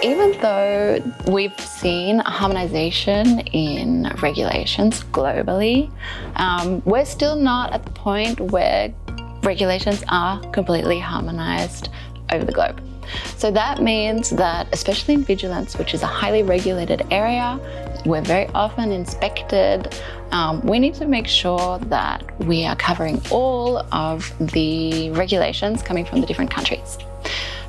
even though we've seen harmonization in regulations globally, we're still not at the point where regulations are completely harmonized over the globe. So that means that, especially in Vigilance, which is a highly regulated area, we're very often inspected. We need to make sure that we are covering all of the regulations coming from the different countries.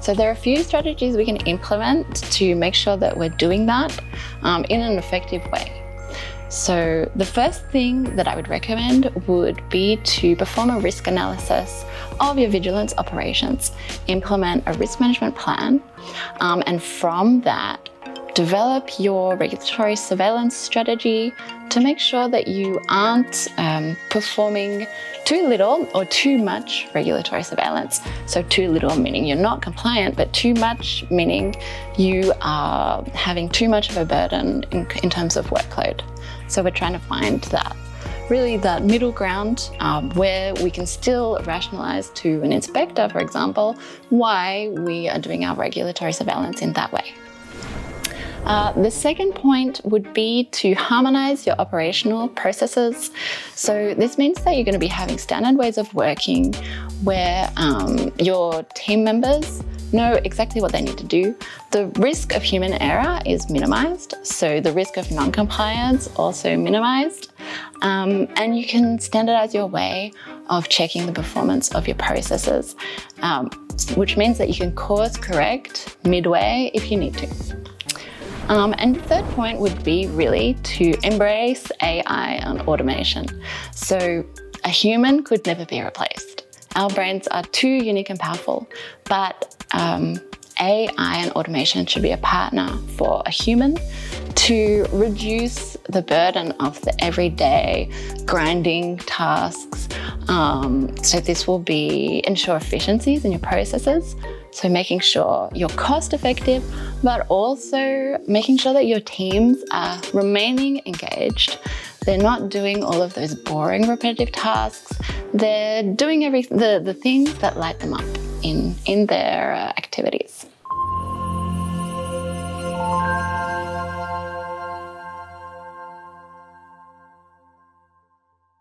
So there are a few strategies we can implement to make sure that we're doing that in an effective way. So the first thing that I would recommend would be to perform a risk analysis of your Vigilance operations, implement a risk management plan, and from that, develop your regulatory surveillance strategy to make sure that you aren't performing too little or too much regulatory surveillance. So too little meaning you're not compliant, but too much meaning you are having too much of a burden in terms of workload. So we're trying to find that middle ground where we can still rationalize to an inspector, for example, why we are doing our regulatory surveillance in that way. The second point would be to harmonize your operational processes. So this means that you're going to be having standard ways of working where your team members know exactly what they need to do. The risk of human error is minimized, so the risk of non-compliance also minimized. And you can standardize your way of checking the performance of your processes, which means that you can course correct midway if you need to. And the third point would be really to embrace AI and automation. So a human could never be replaced. Our brains are too unique and powerful, but AI and automation should be a partner for a human to reduce the burden of the everyday grinding tasks. So this will ensure efficiencies in your processes. So making sure you're cost effective, but also making sure that your teams are remaining engaged. They're not doing all of those boring repetitive tasks. They're doing the things that light them up in their activities.